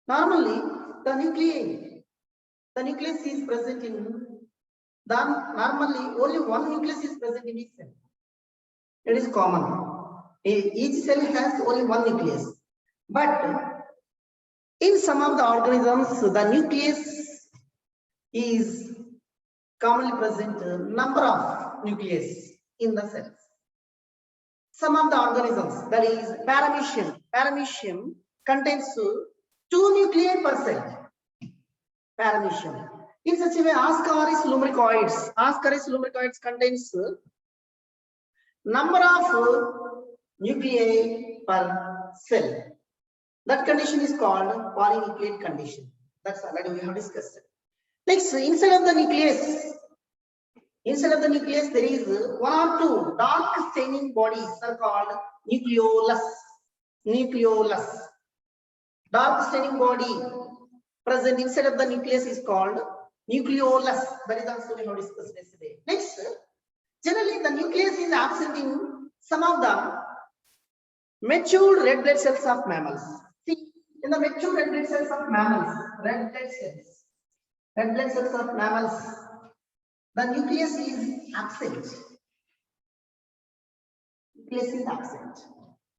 Normally, the nucleus is present in normally only one nucleus is present in each cell. It is common. Each cell has only one nucleus. But in some of the organisms, the nucleus is commonly present number of nucleus in the cells. Some of the organisms, that is paramecium contains 2 nuclei per cell. Paramecium. In such a way, Ascaris lumbricoids contains number of nuclei per cell. That condition is called polynucleate condition. That's already we have discussed. Next, inside of the nucleus, there is 1 or 2 dark staining bodies are called nucleolus. Dark staining body present inside of the nucleus is called nucleolus. That is also we have discussed yesterday. Next, generally the nucleus is absent in some of the mature red blood cells of mammals. See, in the mature red blood cells of mammals, the nucleus is absent.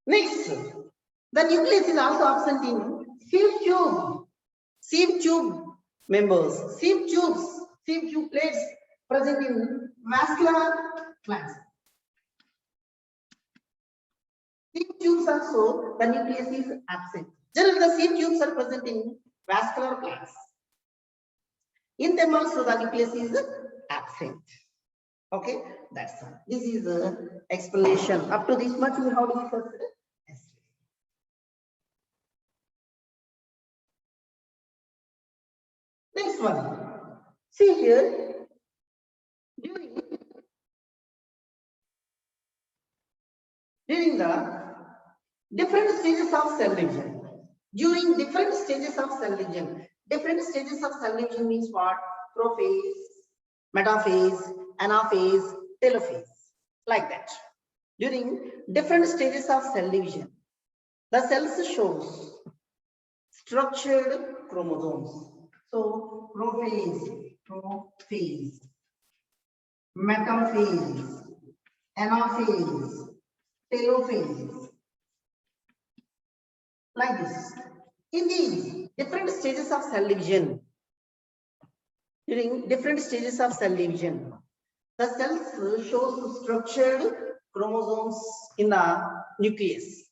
Next, the nucleus is also absent in sieve tube members, sieve tube plates present in vascular plants. Sieve tubes also, the nucleus is absent. Generally, the sieve tubes are present in vascular plants. In them also, the nucleus is absent. Okay, that's all. This is the explanation. Up to this much, we have discussed. Next one. See here. During the different stages of cell division. Different stages of cell division means what? Prophase, metaphase, anaphase, telophase, like that. During different stages of cell division, the cells shows structured chromosomes. So prophase, metaphase, anaphase, telophase, like this. In these different stages of cell division, during different stages of cell division, the cells shows structured chromosomes in the nucleus.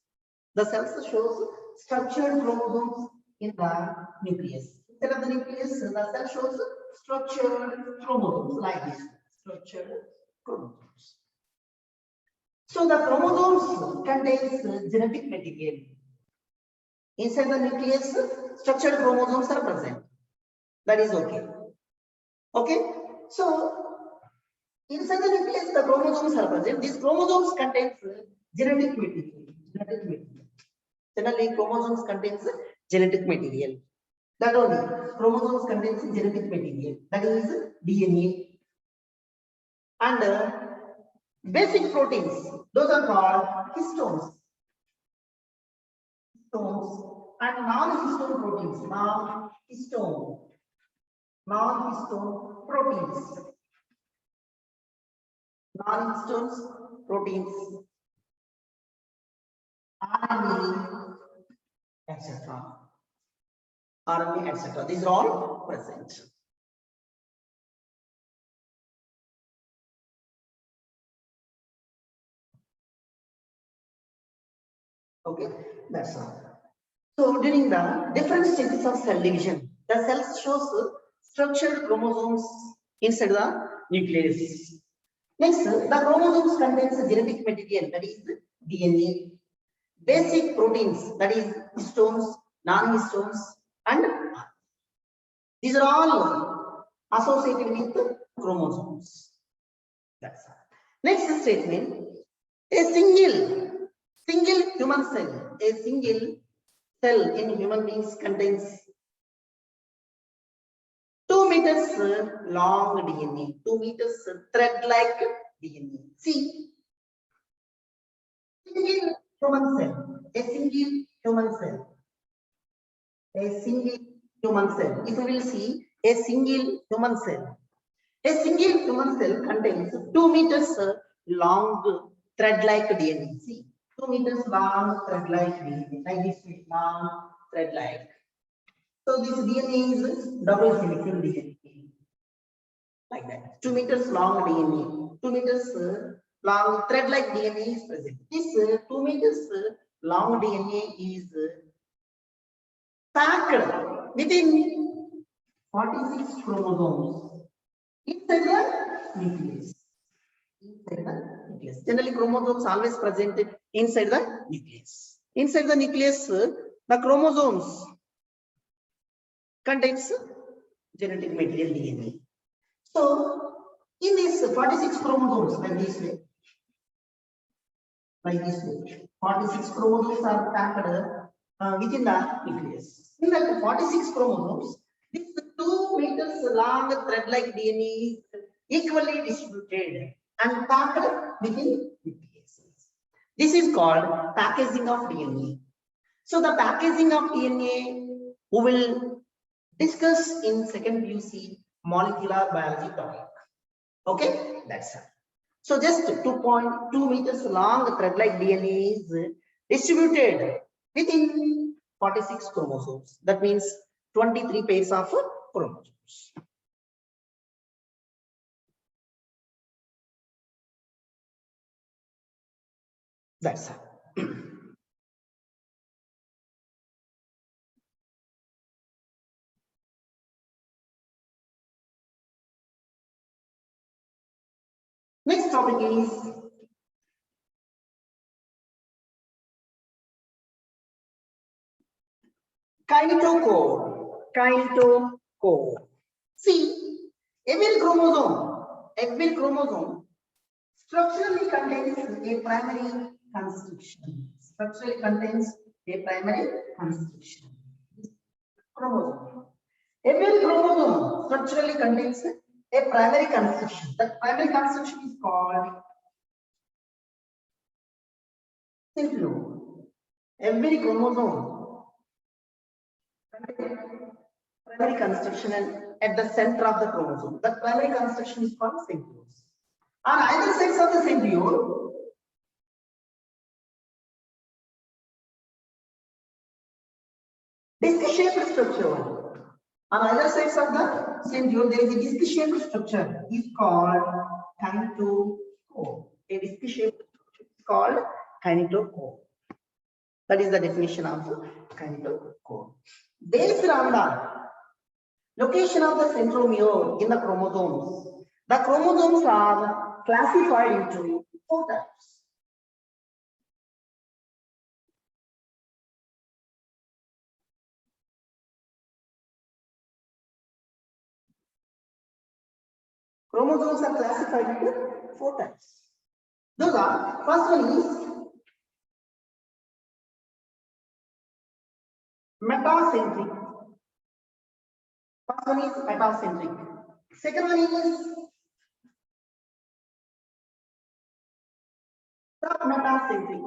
The cells shows structured chromosomes in the nucleus. Instead of the nucleus, the cell shows structured chromosomes like this. Structured chromosomes. So the chromosomes contains genetic material. Inside the nucleus, structured chromosomes are present. That is okay. Okay. So inside the nucleus, the chromosomes are present. These chromosomes contains genetic material. Generally, chromosomes contains genetic material. That only. Chromosomes contains genetic material. That is DNA. And basic proteins, those are called histones. And non-histone proteins. Non-histone proteins. Non-histone proteins. RNA, etc. RNA, etc. These are all present. Okay, that's all. So during the different stages of cell division, the cells shows structured chromosomes inside the nucleus. Next, the chromosomes contains genetic material, that is DNA. Basic proteins, that is histones, non-histones, and these are all associated with chromosomes. That's all. Next statement: a single human cell, in human beings contains 2 meters long DNA, 2 meters thread-like DNA. See, a single human cell a single human cell. If we will see a single human cell, a single human cell contains 2 meters long thread-like DNA. See, 2 meters long thread-like DNA, like this long thread-like. So this DNA is double helical DNA, like that. 2 meters long DNA, 2 meters long thread-like DNA is present. This 2 meters long DNA is packed within 46 chromosomes inside the nucleus. Inside the nucleus. Generally, chromosomes always presented inside the nucleus. Inside the nucleus, the chromosomes contains genetic material DNA. So, in these 46 chromosomes, like this way, 46 chromosomes are packed within the nucleus. In that 46 chromosomes, this 2 meters long thread-like DNA is equally distributed and packed within nucleus. This is called packaging of DNA. So the packaging of DNA we will discuss in second PUC molecular biology topic. Okay, that's it. So just 2.2 meters long thread-like DNA is distributed within 46 chromosomes. That means 23 pairs of chromosomes. That's it. Next topic is kinetochore. Kinetochore. See, every chromosome structurally contains a primary construction. Structurally contains a primary construction. Chromosome. Every chromosome structurally contains a primary construction. That primary construction is called centriole. Every chromosome contains primary construction and at the center of the chromosome. That primary construction is called centrioles. On either sides of the centriole, disc-shaped structure. On either sides of the centriole, there is a disc-shaped structure. Is called kinetochore. A disc-shaped structure is called kinetochore. That is the definition of kinetochore. Based on the location of the centromere in the chromosomes, the chromosomes are classified into 4 types. Chromosomes are classified into 4 types. Those are, first one is metacentric. First one is metacentric. Second one is submetacentric.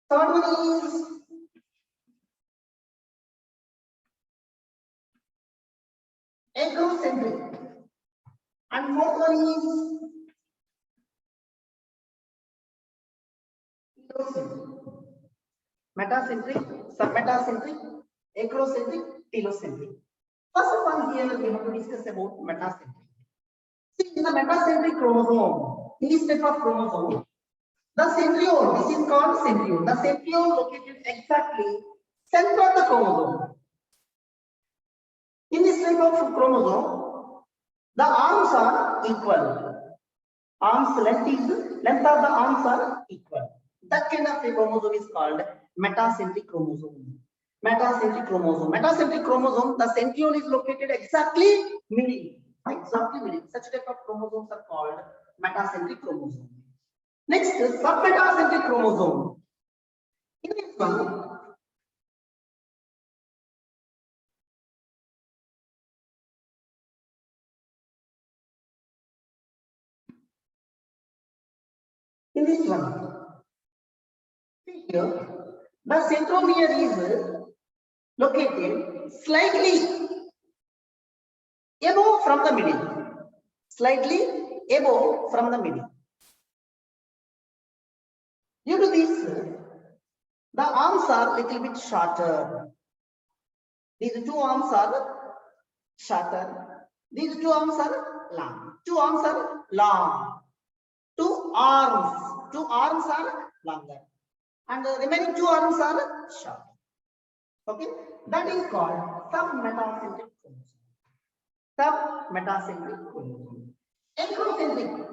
Third one is egocentric. And fourth one is telocentric. Metacentric, submetacentric, egocentric, telocentric. First one here we have to discuss about metacentric. See, in the metacentric chromosome, in this type of chromosome, the centriole, this is called centriole. The centriole located exactly center of the chromosome. In this type of chromosome, the arms are equal. Length of the arms are equal. That kind of a chromosome is called metacentric chromosome. Metacentric chromosome. Metacentric chromosome, the centriole is located exactly middle. Exactly middle. Such type of chromosomes are called metacentric chromosome. Next, submetacentric chromosome. In this one, see here, The centromere is located slightly above from the middle. Slightly above from the middle. Due to this, the arms are little bit shorter. These two arms are shorter. These two arms are long. Two arms are long. Two arms are longer. And the remaining two arms are short. Okay, that is called submetacentric chromosome. Submetacentric chromosome. Acrocentric.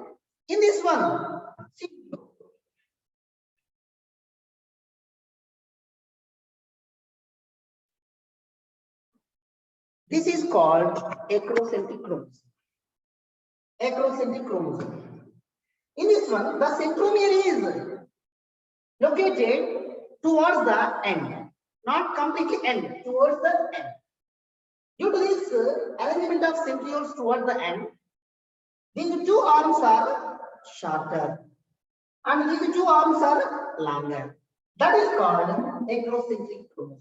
In this one, see, this is called acrocentric chromosome. Acrocentric chromosome. In this one, the centromere is located towards the end, not completely end, towards the end. Due to this arrangement of centrioles towards the end, these two arms are shorter and these two arms are longer. That is called acrocentric chromosome.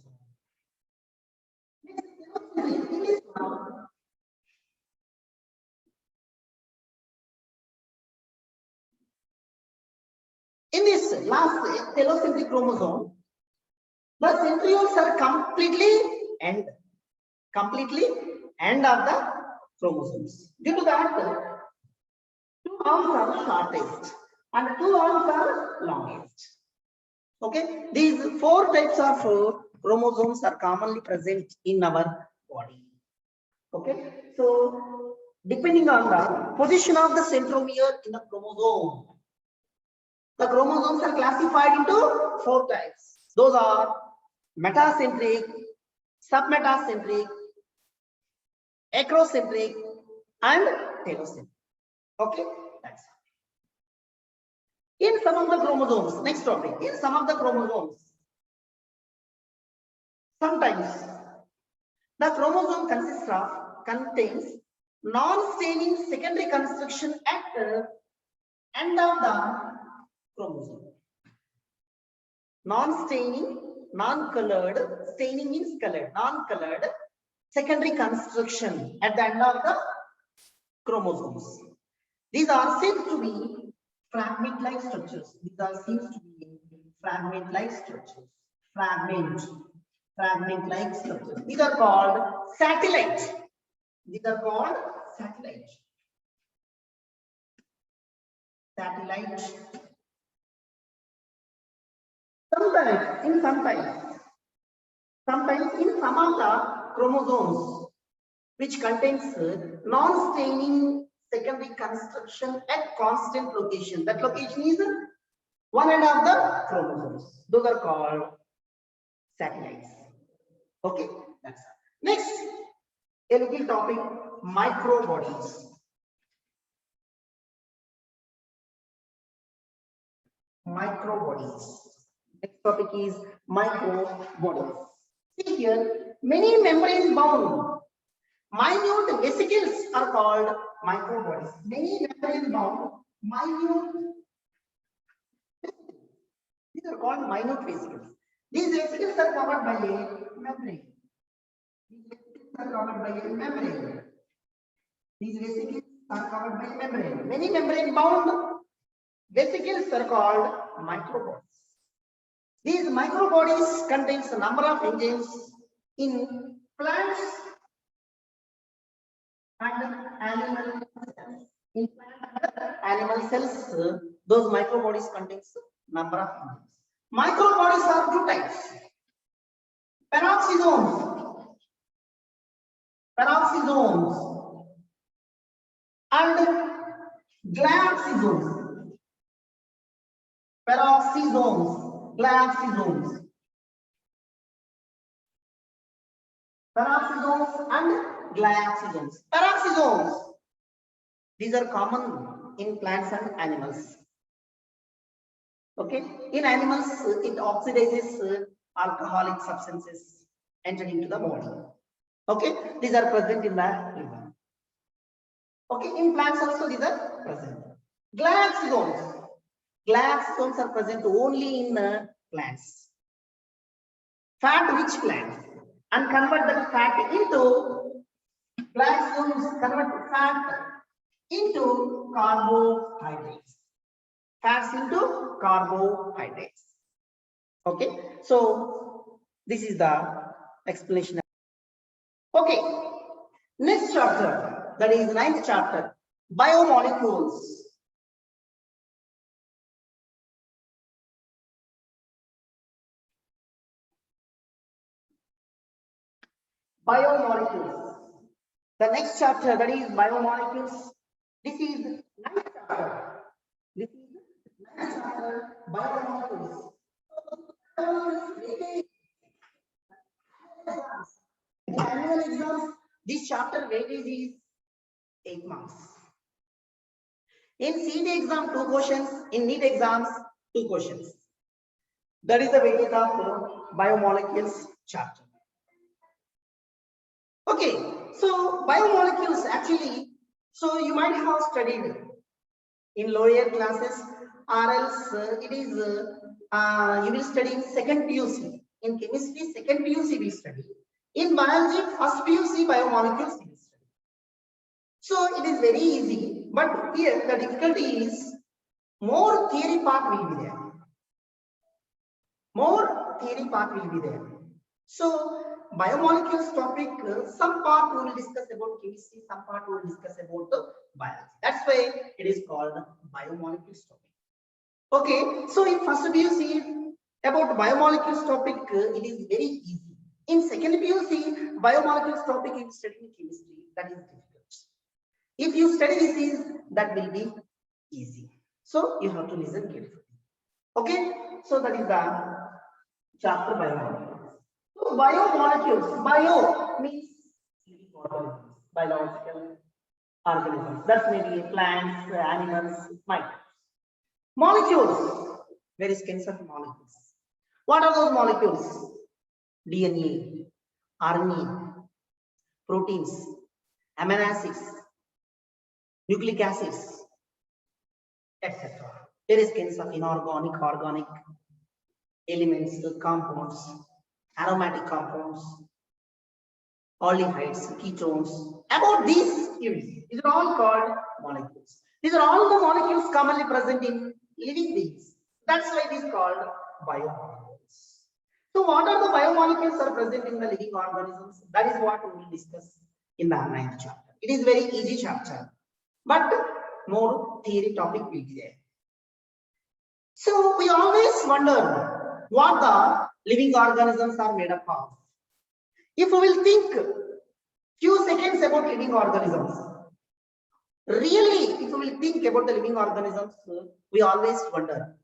In this last telocentric chromosome, the centrioles are completely end of the chromosomes. Due to that, two arms are shortest and two arms are longest. Okay, these four types of chromosomes are commonly present in our body. Okay, so depending on the position of the centromere in the chromosome, the chromosomes are classified into four types. Those are metacentric, submetacentric, acrocentric, and telocentric. Okay, that's it. In some of the chromosomes, next topic, in some of the chromosomes, sometimes the chromosome contains non-staining secondary construction at the end of the chromosome. Non-staining, non-colored, staining means colored, non-colored secondary construction at the end of the chromosomes. These are said to be fragment-like structures. These are seems to be fragment-like structures. Fragment-like structures. These are called satellite. These are called satellite. Satellite. Sometimes in some of the chromosomes which contains non-staining secondary construction at constant location. That location is one end of the chromosomes. Those are called satellites. Okay, that's it. Next, a little topic: microbodies. Microbodies. Next topic is microbodies. See here, many membrane bound minute vesicles are called microbodies. Many membrane bound minute, these are called minute vesicles. These vesicles are covered by a membrane. These vesicles are covered by a membrane. These vesicles are covered by a membrane. Many membrane bound vesicles are called microbodies. These microbodies contains a number of enzymes in plants and animal cells. In plant and animal cells, those microbodies contains number of enzymes. Microbodies are two types: peroxisomes and glyoxysomes. Peroxisomes, glyoxysomes. Peroxisomes and glyoxysomes. Peroxisomes, these are common in plants and animals. Okay, in animals, it oxidizes alcoholic substances entering into the body. Okay, these are present in the liver. Okay, in plants also these are present. Glyoxysomes are present only in plants. fat-rich plants and convert that fat into glycols, convert fat into carbohydrates. Fats into carbohydrates. Okay, so this is the explanation. Okay, next chapter, that is ninth chapter, biomolecules. Biomolecules. The next chapter, that is biomolecules. This is ninth chapter. This is ninth chapter, biomolecules. In annual exams, this chapter weightage is 8 marks. In CET exam, 2 questions. In NEET exams, 2 questions. That is the weightage of biomolecules chapter. Okay, so biomolecules actually, so you might have studied in lower classes, or else it is you will study in second PUC. In chemistry, second PUC we study. In biology, first PUC biomolecules we study. So it is very easy, but here the difficulty is more theory part will be there. More theory part will be there. So biomolecules topic, some part we will discuss about chemistry, some part we will discuss about biology. That's why it is called biomolecules topic. Okay, so in first PUC about biomolecules topic, it is very easy. In second PUC, biomolecules topic is studying chemistry, that is difficult. If you study this, that will be easy. So you have to listen carefully. Okay, so that is the chapter biomolecules. So biomolecules, bio means biological organisms. That may be plants, animals, microbes. Molecules, various kinds of molecules. What are those molecules? DNA, RNA, proteins, amino acids, nucleic acids, etc. Various kinds of inorganic, organic elements, compounds, aromatic compounds, aldehydes, ketones. About these units, these are all called molecules. These are all the molecules commonly present in living beings. That's why it is called biomolecules. So what are the biomolecules are present in the living organisms? That is what we will discuss in the 9th chapter. It is very easy chapter, but more theory topic will be there. So we always wonder what the living organisms are made up of. If we will think few seconds about living organisms, really, if we will think about the living organisms, we always wonder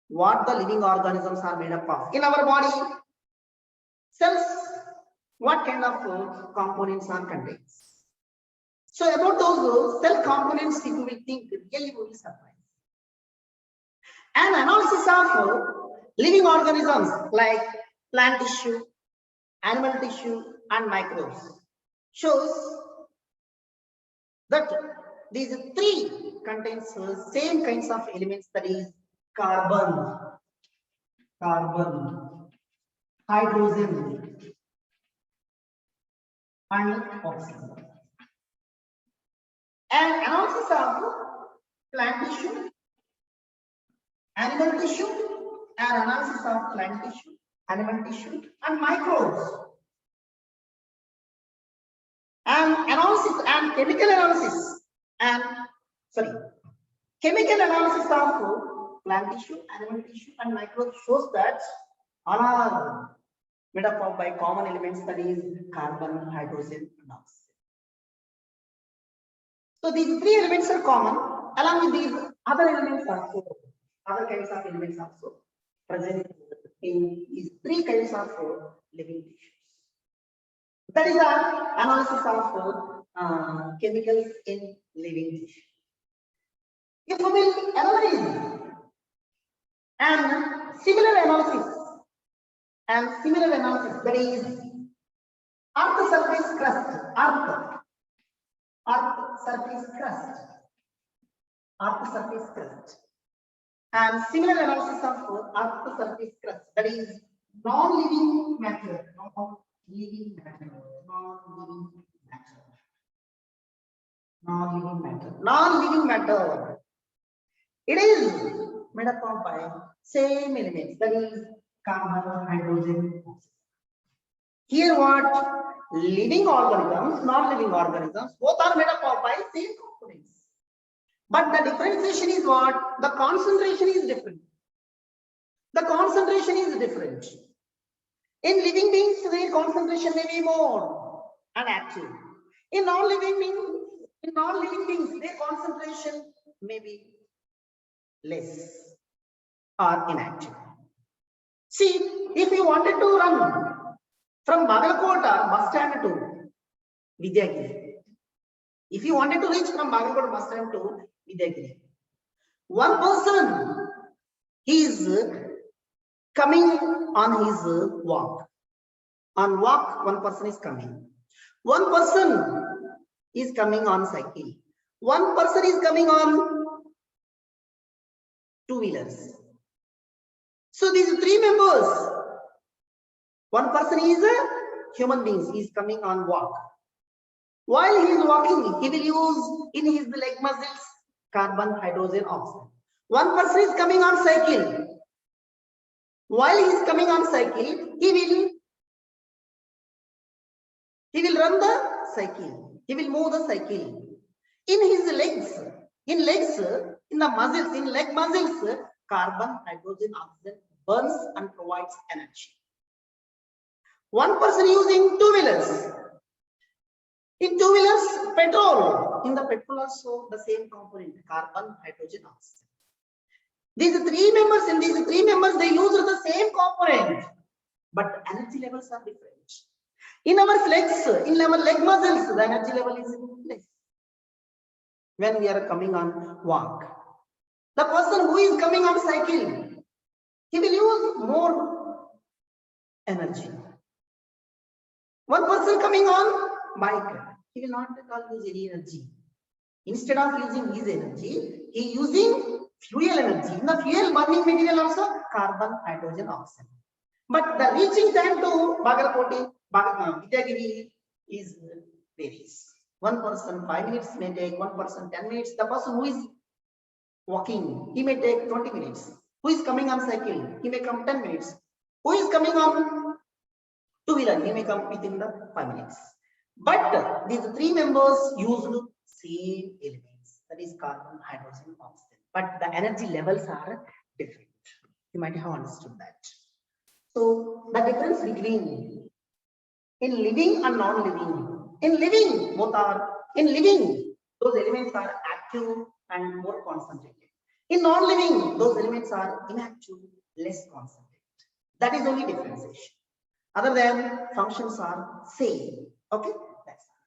what the living organisms are made up of. In our body, cells, what kind of components are contained? So about those cell components, if we will think, really we will surprise. An analysis of living organisms like plant tissue, animal tissue, and microbes shows that these three contains same kinds of elements, that is carbon, hydrogen, and oxygen. An analysis of plant tissue, animal tissue, and analysis of plant tissue, animal tissue, and microbes. And analysis and chemical analysis chemical analysis of plant tissue, animal tissue, and microbes shows that all are made up of by common elements, that is carbon, hydrogen, and oxygen. So these three elements are common. Along with these other elements also, other kinds of elements also present in these three kinds of living tissues. That is the analysis of chemicals in living tissue. If we will analyze and similar analysis, that is Earth surface crust, Earth surface crust, and similar analysis of Earth surface crust, that is non-living matter. matter, non-living matter, non-living matter, non-living matter. It is made up of by same elements, that is carbon, hydrogen, oxygen. Here what? Living organisms, non-living organisms, both are made up of by same components. But the differentiation is what? The concentration is different. The concentration is different. In living beings, their concentration may be more and active. In non-living beings, their concentration may be less or inactive. See, if you wanted to run from Bagalkota bus stand to Vidyagiri, if you wanted to reach from Bagalkota bus stand to Vidyagiri, one person is coming on his walk. On walk, one person is coming. One person is coming on cycle. One person is coming on two-wheelers. So these three members, one person is a human being, he is coming on walk. While he is walking, he will use in his leg muscles carbon, hydrogen, oxygen. One person is coming on cycle. While he is coming on cycle, he will run the cycle. He will move the cycle. In his legs, in the muscles, in leg muscles, carbon, hydrogen, oxygen burns and provides energy. One person using two-wheelers. In two-wheelers, petrol. In the petrol also the same component, carbon, hydrogen, oxygen. These three members, they use the same component, but energy levels are different. In our legs, in our leg muscles, the energy level is less. When we are coming on walk, the person who is coming on cycle, he will use more energy. One person coming on bike, he will not at all use any energy. Instead of using his energy, he using fuel energy. In the fuel burning material also carbon, hydrogen, oxygen. But the reaching time to Bagalkoti, Vidyagiri is varies. One person 5 minutes may take, one person 10 minutes. The person who is walking, he may take 20 minutes. Who is coming on cycle, he may come 10 minutes. Who is coming on two-wheeler, he may come within the 5 minutes. But these three members used same elements, that is carbon, hydrogen, oxygen. But the energy levels are different. You might have understood that. So the difference between in living and non-living. In living, those elements are active and more concentrated. In non-living, those elements are inactive, less concentrated. That is only differentiation. Other than functions are same. Okay, that's all.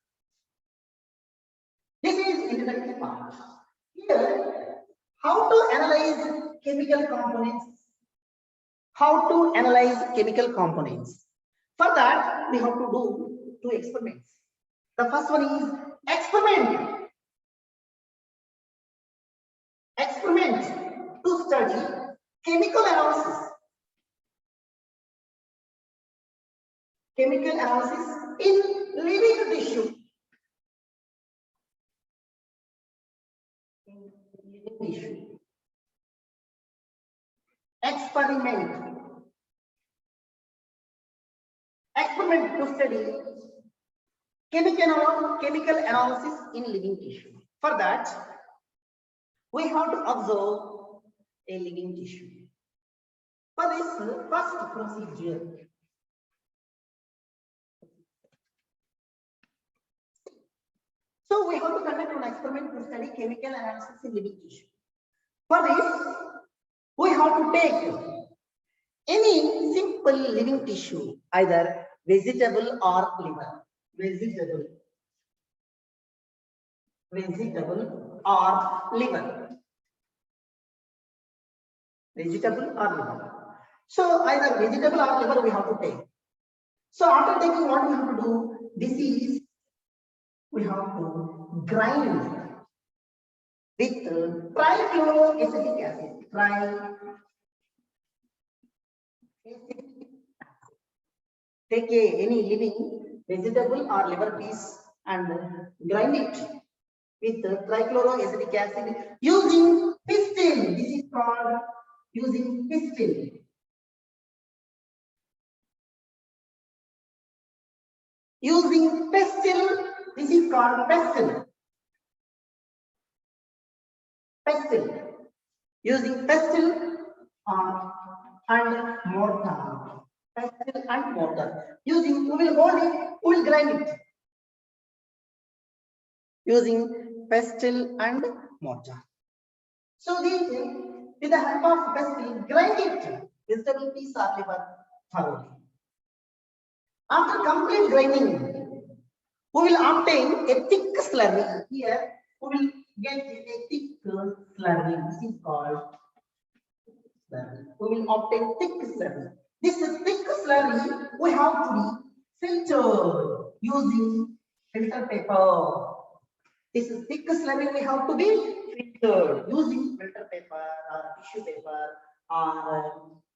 This is introductory part. Here, how to analyze chemical components. How to analyze chemical components. For that, we have to do two experiments. The first one is experiment. Experiment to study chemical analysis. Chemical analysis in living tissue. In living tissue. Experiment. Experiment to study chemical analysis in living tissue. For that, we have to observe a living tissue. For this first procedure, so we have to conduct an experiment to study chemical analysis in living tissue. For this, we have to take any simple living tissue, either vegetable or liver. Vegetable or liver. Vegetable or liver. So either vegetable or liver we have to take. So after taking, what we have to do? This is we have to grind with trichloroacetic acid. take any living vegetable or liver piece and grind it with trichloroacetic acid using pistil. This is called using pistil. Using pestle, this is called pestle. Pestle. Using pestle and mortar. Pestle and mortar. Using, we will hold it, we will grind it. Using pestle and mortar. So this, with the help of pestle, grind it, vegetable piece or liver thoroughly. After complete grinding, we will obtain a thick slurry. Here, we will get a thick slurry. This is called slurry. We will obtain thick slurry. This thick slurry we have to be filtered using filter paper. This thick slurry we have to be filtered using filter paper or tissue paper or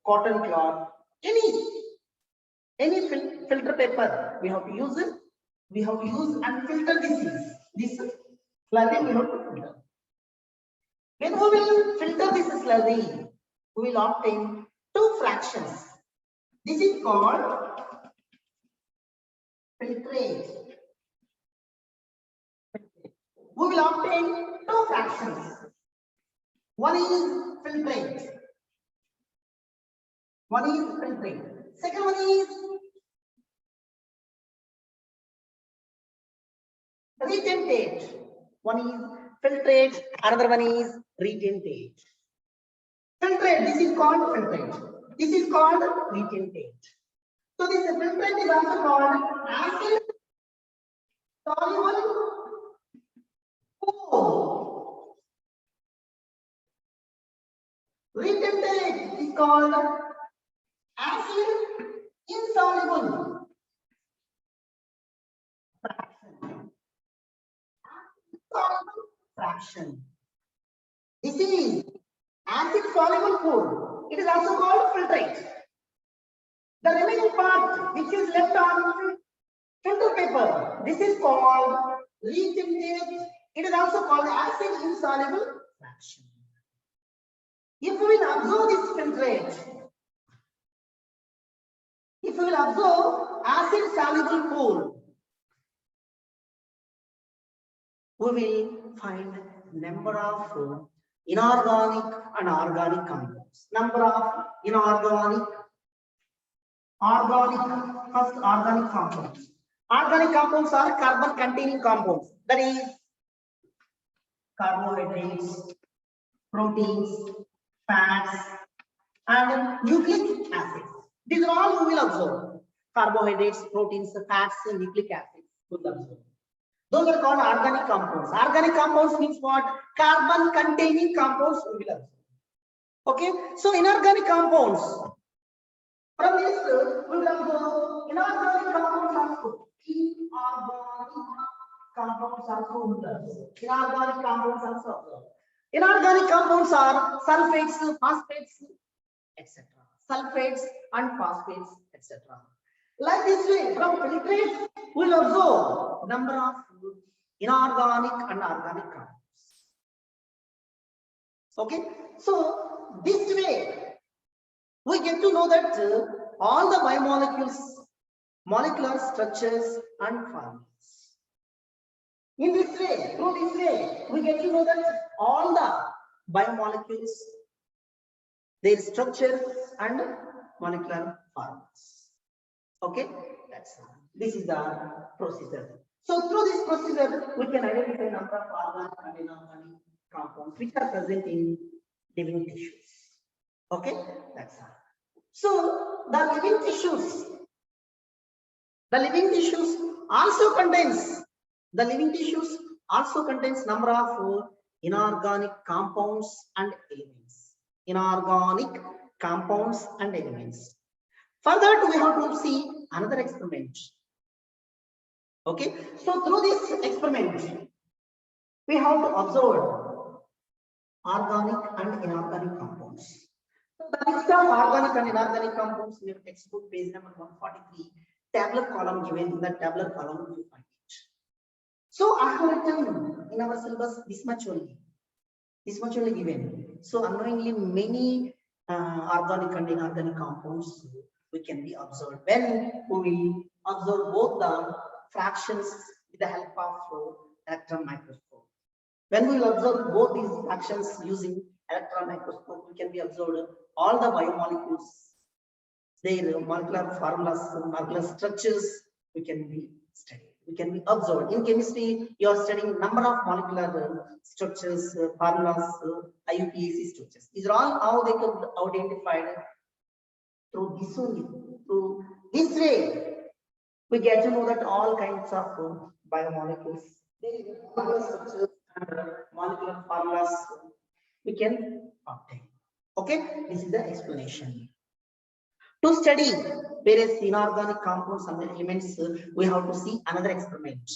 cotton cloth. Any filter paper we have to use it. We have to use and filter this slurry we have to filter. When we will filter this slurry, we will obtain two fractions. This is called filtrate. We will obtain two fractions. One is filtrate. One is filtrate. Second one is retentate. One is filtrate, another one is retentate. Filtrate, this is called filtrate. This is called retentate. So this filtrate is also called acid soluble pool. Retentate is called acid insoluble fraction. This is acid soluble pool. It is also called filtrate. The remaining part which is left on filter paper, this is called retentate. It is also called acid insoluble fraction. If we will observe this filtrate, if we will observe acid soluble pool, we will find number of inorganic and organic compounds. Number of inorganic, organic, first organic compounds. Organic compounds are carbon containing compounds. That is carbohydrates, proteins, fats, and nucleic acids. These are all we will observe. Carbohydrates, proteins, fats, and nucleic acids we will observe. Those are called organic compounds. Organic compounds means what? Carbon containing compounds we will observe. Okay, so inorganic compounds. From this, we will observe inorganic compounds also. Inorganic compounds also we will observe. Inorganic compounds also observe. Inorganic compounds are sulfates, phosphates, etc. Sulfates and phosphates, etc. Like this way, from filtrate, we will observe number of inorganic and organic compounds. Okay, so this way we get to know that all the biomolecules, molecular structures and formulas. In this way, through this way, we get to know that all the biomolecules, their structure and molecular formulas. Okay, that's all. This is the procedure. So through this procedure, we can identify number of organic and inorganic compounds which are present in living tissues. Okay, that's all. So the living tissues also contains number of inorganic compounds and elements. Inorganic compounds and elements. For that, we have to see another experiment. Okay, so through this experiment, we have to observe organic and inorganic compounds. So the list of organic and inorganic compounds in your textbook, page number 143, tabular column given. In the tabular column you find it. So I have written in our syllabus this much only. This much only given. So unknowingly many organic and inorganic compounds we can be observed when we observe both the fractions with the help of electron microscope. When we will observe both these fractions using electron microscope, we can be observed all the biomolecules, their molecular formulas, molecular structures, we can be studied. We can be observed. In chemistry, you are studying number of molecular structures, formulas, IUPAC structures. These are all how they could identified through this only. Through this way, we get to know that all kinds of biomolecules, molecular structures and molecular formulas we can obtain. Okay, this is the explanation. To study various inorganic compounds and elements, we have to see another experiment.